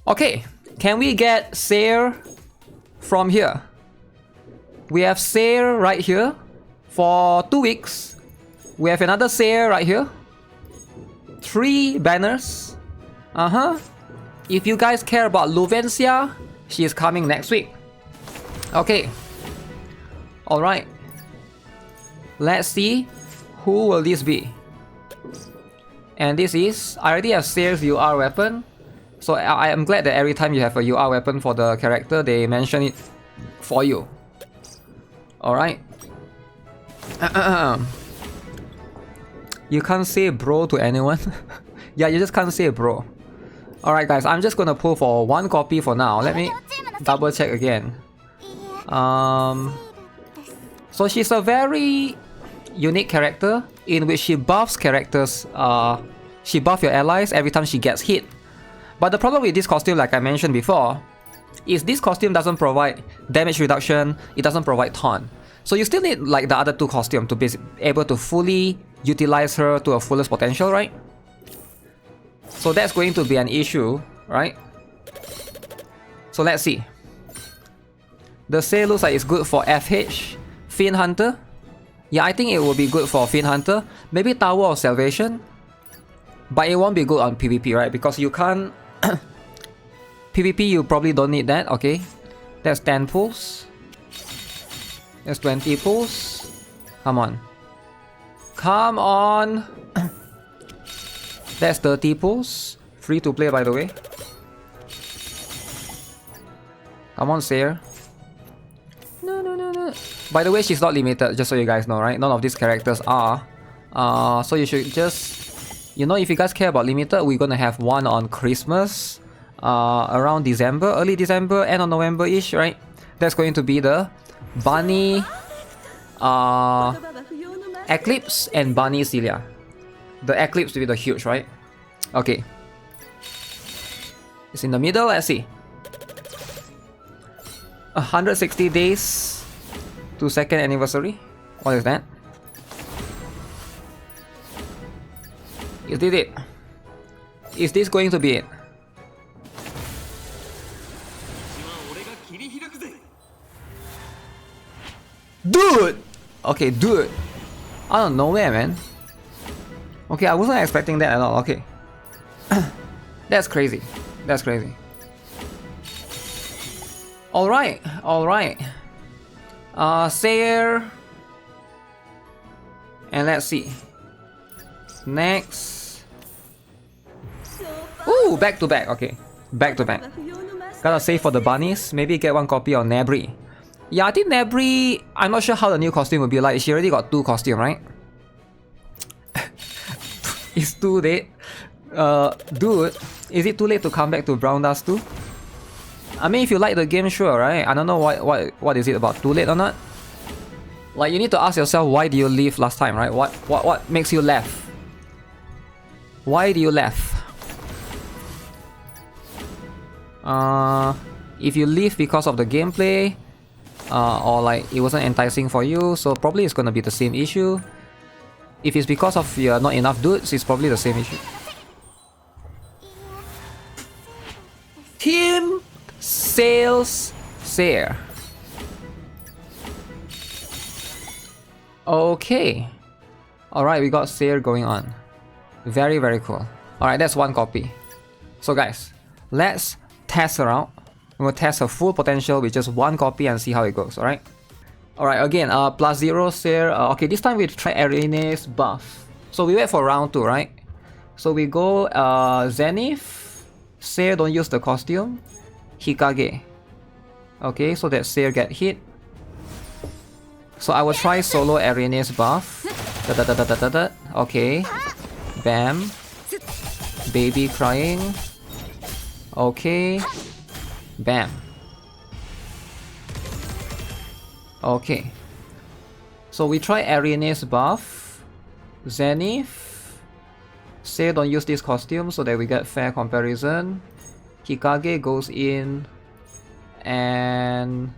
Okay, can we get Seir from here? We have Seir right here for 2 weeks. We have another Seir right here. 3 banners. If you guys care about Luvencia, she is coming next week. Okay. Alright. Let's see who will this be. And this is, I already have Seir's UR weapon. So I am glad that every time you have a UR weapon for the character, they mention it for you. Alright. You can't say bro to anyone. Yeah, you just can't say bro. Alright guys, I'm just gonna pull for 1 copy for now. Let me double check again. So she's a very unique character in which she buffs characters. She buffs your allies every time she gets hit. But the problem with this costume, like I mentioned before, is this costume doesn't provide damage reduction, it doesn't provide taunt. So you still need like the other 2 costumes to be able to fully utilize her to her fullest potential, right? So that's going to be an issue, right? So let's see. The Seir looks like it's good for FH, Fiend Hunter. Yeah, I think it will be good for Fiend Hunter. Maybe Tower of Salvation. But it won't be good on PvP, right? Because you can't... PvP, you probably don't need that, okay? That's 10 pulls. That's 20 pulls. Come on. Come on! That's 30 pulls. Free to play, by the way. Come on, Seir. No. By the way, she's not limited, just so you guys know, right? None of these characters are. So you should just... You know, if you guys care about limited, we're gonna have one on Christmas. Around December, early December, end of November-ish, right? That's going to be the Bunny... Eclipse and Bunny Celia. The Eclipse will be the huge, right? Okay. It's in the middle, let's see. 160 days to 2nd anniversary. What is that? Is this it? Is this going to be it? Dude! Okay, dude. Out of nowhere, man. Okay, I wasn't expecting that at all. Okay. That's crazy. That's crazy. Alright, alright. Seir. And let's see. Next. Ooh, back to back. Okay. Back to back. Gotta save for the bunnies. Maybe get 1 copy on Nebri. Yeah, I think Nebri... I'm not sure how the new costume will be like. She already got 2 costumes, right? It's too late. Dude, is it too late to come back to Brown Dust 2? I mean, if you like the game, sure, right? I don't know what is it about, too late or not? Like, you need to ask yourself, why did you leave last time, right? What makes you left? Why do you left? If you leave because of the gameplay, or like it wasn't enticing for you, so probably it's gonna be the same issue. If it's because of you're not enough dudes, it's probably the same issue. Team Sales Seir. Okay. Alright, we got Seir going on. Very, very cool. Alright, that's 1 copy. So guys, let's test her out. We'll test her full potential with just 1 copy and see how it goes, alright? Alright, again, +0 Seir. Okay, this time we try Arene's buff. So we wait for round 2, right? So we go Zenith. Seir don't use the costume. Hikage. Okay, so that Seir get hit. So I will try solo Arene's buff. Okay. Bam. Baby crying. Okay. Bam. Okay. So we try Arene's buff. Zenith. Seir don't use this costume so that we get fair comparison. Hikage goes in. And...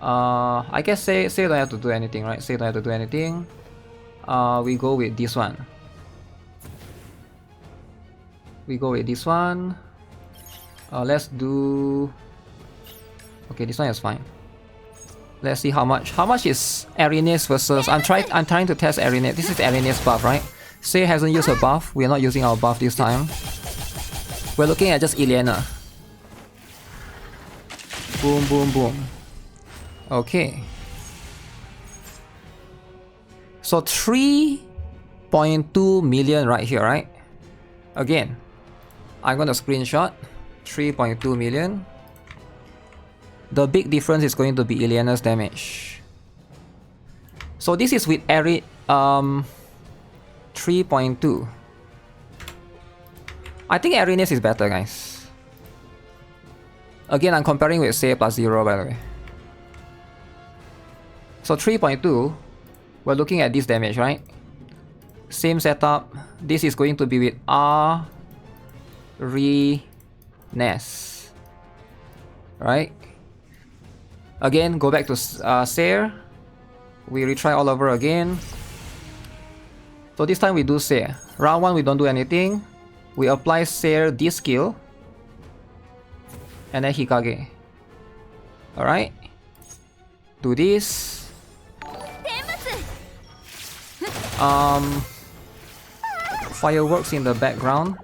I guess Seir don't have to do anything, right? Seir don't have to do anything. We go with this one. We go with this one. Let's do... Okay, this one is fine. Let's see how much. How much is Arenes versus... I'm trying to test Arenes. This is Arenes buff, right? Seir hasn't used her buff. We're not using our buff this time. We're looking at just Ileana. Boom, boom, boom. Okay. So 3.2 million right here, right? Again, I'm gonna screenshot 3.2 million. The big difference is going to be Ileana's damage. So this is with 3.2. I think Arenes is better, guys. Again, I'm comparing with Seir plus 0, by the way. So 3.2, we're looking at this damage, right? Same setup. This is going to be with Arenes, right? Again, go back to Seir. We retry all over again. So this time we do Seir. Round 1 we don't do anything. We apply Seir this skill. And then Hikage. Alright. Do this. Fireworks in the background.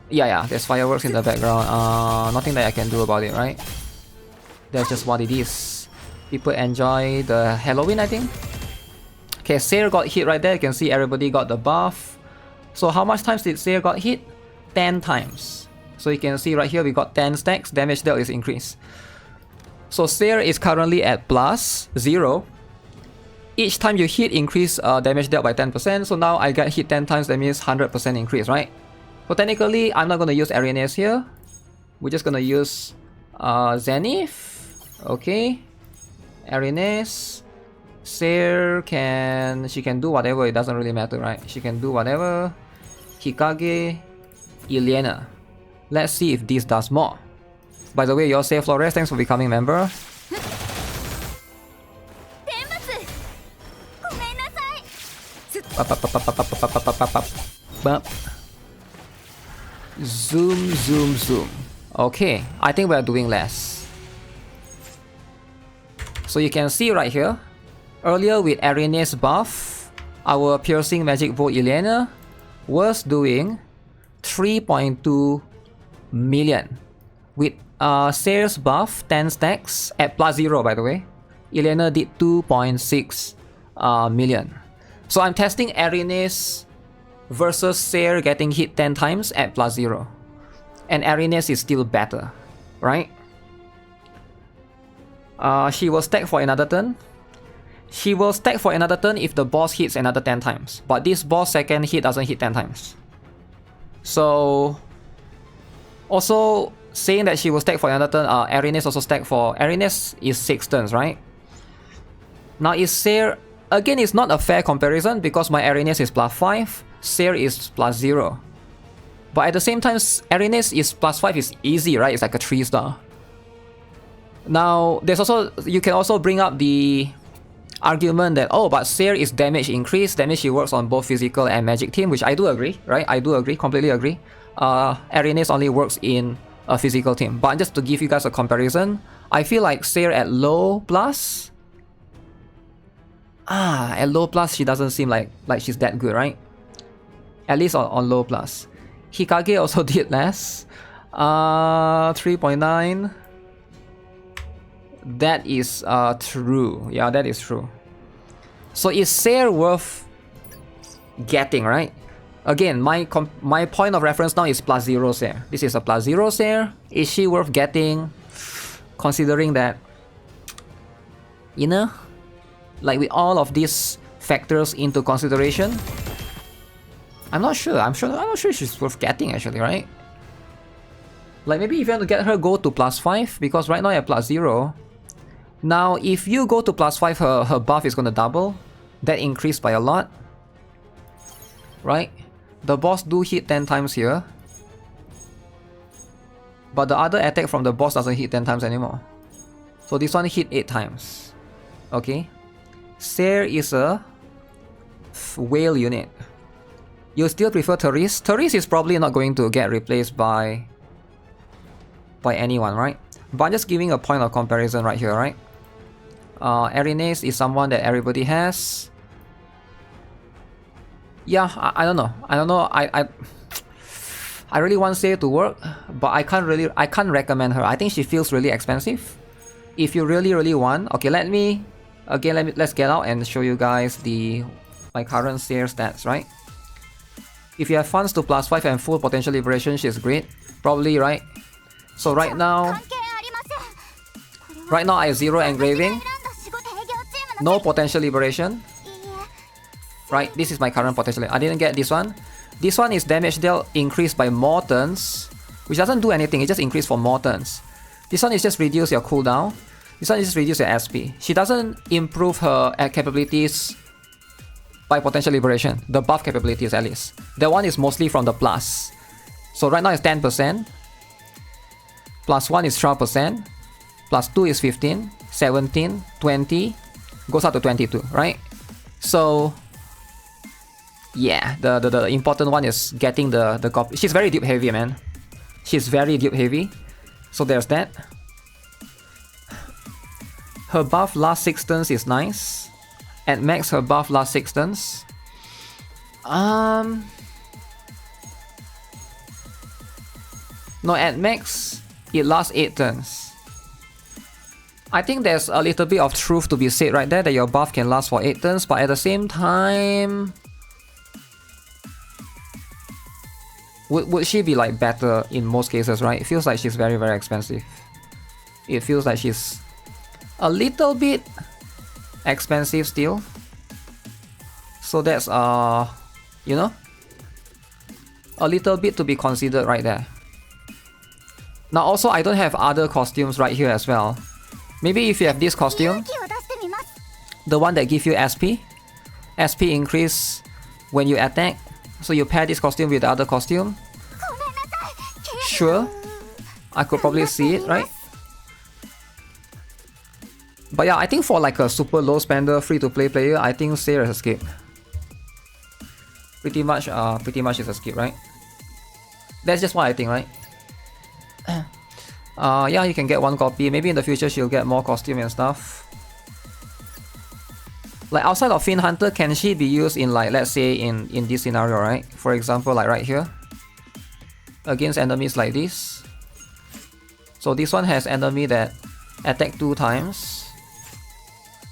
Yeah, there's fireworks in the background. Nothing that I can do about it, right? That's just what it is. People enjoy the Halloween, I think. Okay, Seir got hit right there. You can see everybody got the buff. So how much times did Seir got hit? 10 times. So you can see right here we got 10 stacks. Damage dealt is increased. So Seir is currently at plus 0. Each time you hit, increase damage dealt by 10%. So now I get hit 10 times, that means 100% increase, right? So technically, I'm not going to use Arenes here. We're just going to use Zenith. Okay. Arenes. Seir she can do whatever, it doesn't really matter, right? She can do whatever. Hikage. Ileana. Let's see if this does more. By the way, you're Seir Flores, thanks for becoming member. Zoom, zoom, zoom. Okay, I think we're doing less. So you can see right here, earlier with Arenes buff, our piercing magic bolt Ileana was doing 3.2 million. With Seir's buff, 10 stacks at plus 0, by the way, Ileana did 2.6 million. So I'm testing Arenes versus Seir getting hit 10 times at plus 0. And Arenes is still better, right? She will stack for another turn. She will stack for another turn if the boss hits another 10 times. But this boss second hit doesn't hit 10 times. So... Also, saying that she will stack for another turn, Arenes also stack for... Arenes is 6 turns, right? Now is Seir... Again, it's not a fair comparison because my Arenes is plus 5, Seir is plus 0. But at the same time, Arenes is plus 5 is easy, right? It's like a 3-star. Now, there's also... You can also bring up the argument that, oh, but Seir is damage increase. Damage she works on both physical and magic team, which I do agree, right? I do agree, completely agree. Arenes only works in a physical team. But just to give you guys a comparison, I feel like Seir at low plus... at low plus she doesn't seem like she's that good, right? At least on low plus. Hikage also did less. 3.9. That is true. Yeah, that is true. So is Seir worth getting, right? Again, my point of reference now is plus 0 Seir. This is a plus 0 Seir. Is she worth getting, considering that, you know, like with all of these factors into consideration? I'm not sure. I'm not sure she's worth getting actually, right? Like maybe if you want to get her, go to plus 5 because right now you're plus 0. Now if you go to plus 5, her buff is gonna double. That increased by a lot, right? The boss do hit 10 times here, but the other attack from the boss doesn't hit 10 times anymore. So this one hit 8 times. Okay. Seir is a whale unit. You still prefer Therese? Therese is probably not going to get replaced by by anyone, right? But I'm just giving a point of comparison right here, right? Erinase is someone that everybody has. Yeah, I don't know. I really want Seir to work, but I can't recommend her. I think she feels really expensive. If you really want, okay, let's get out and show you guys my current Seir stats, right? If you have funds to +5 and full potential liberation, she's great. Probably, right? So right now I have 0 engraving, no potential liberation. Right, this is my current potential. I didn't get this one. This one is damage dealt increased by more turns, which doesn't do anything, it just increased for more turns. This one is just reduce your cooldown. This one is just reduce your SP. She doesn't improve her capabilities by potential liberation, the buff capabilities at least. That one is mostly from the plus. So right now it's 10%, +1 is 12%, +2 is 15, 17, 20, goes up to 22, right? So yeah, the important one is getting the copy. She's very dupe heavy, man. She's very dupe heavy. So there's that. Her buff last 6 turns is nice. At max, her buff last 6 turns. No, at max, it lasts 8 turns. I think there's a little bit of truth to be said right there, that your buff can last for 8 turns, but at the same time, would she be like better in most cases, right? It feels like she's very expensive. It feels like she's a little bit expensive still. So that's you know, a little bit to be considered right there. Now also, I don't have other costumes right here as well. Maybe if you have this costume, the one that gives you SP increase when you attack. So you pair this costume with the other costume. Sure, I could probably see it, right? But yeah, I think for like a super low spender, free-to-play player, I think Seir is a skip. Pretty much is a skip, right? That's just what I think, right? Yeah, you can get 1 copy. Maybe in the future she'll get more costume and stuff. Like outside of Fiend Hunter, can she be used in like, let's say in this scenario, right? For example, like right here, against enemies like this. So this one has enemy that attack 2 times,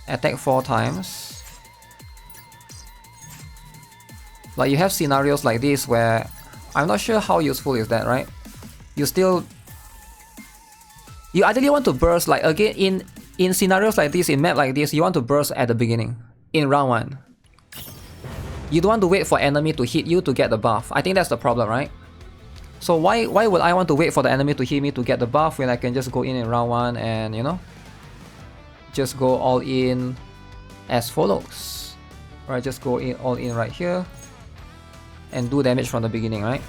attack 4 times. Like you have scenarios like this where I'm not sure how useful is that, right? You ideally want to burst, like again in scenarios like this, in map like this, you want to burst at the beginning, in round 1. You don't want to wait for enemy to hit you to get the buff. I think that's the problem, right? So why would I want to wait for the enemy to hit me to get the buff when I can just go in round 1 and, you know, just go all in as follows. Right, just go in all in right here and do damage from the beginning, right?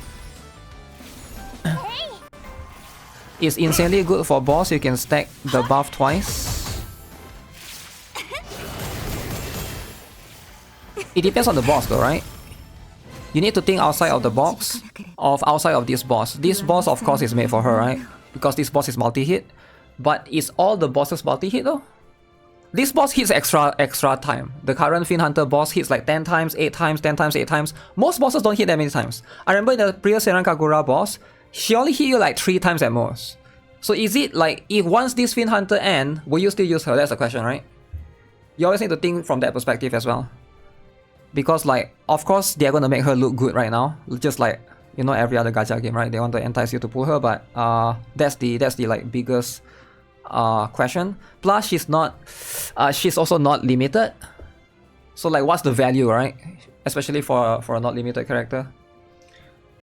It's insanely good for boss. You can stack the buff twice. It depends on the boss though, right? You need to think outside of the box, outside of this boss. This boss of course is made for her, right? Because this boss is multi-hit. But is all the bosses multi-hit though? This boss hits extra time. The current Fiend Hunter boss hits like 10 times, 8 times, 10 times, 8 times. Most bosses don't hit that many times. I remember in the previous Senran Kagura boss, she only hit you like 3 times at most. So is it like, if once this Fiend Hunter ends, will you still use her? That's the question, right? You always need to think from that perspective as well. Because like, of course, they're gonna make her look good right now. Just like, you know, every other gacha game, right? They want to entice you to pull her, but that's the like biggest question. Plus, she's also not limited. So like, what's the value, right? Especially for a not limited character.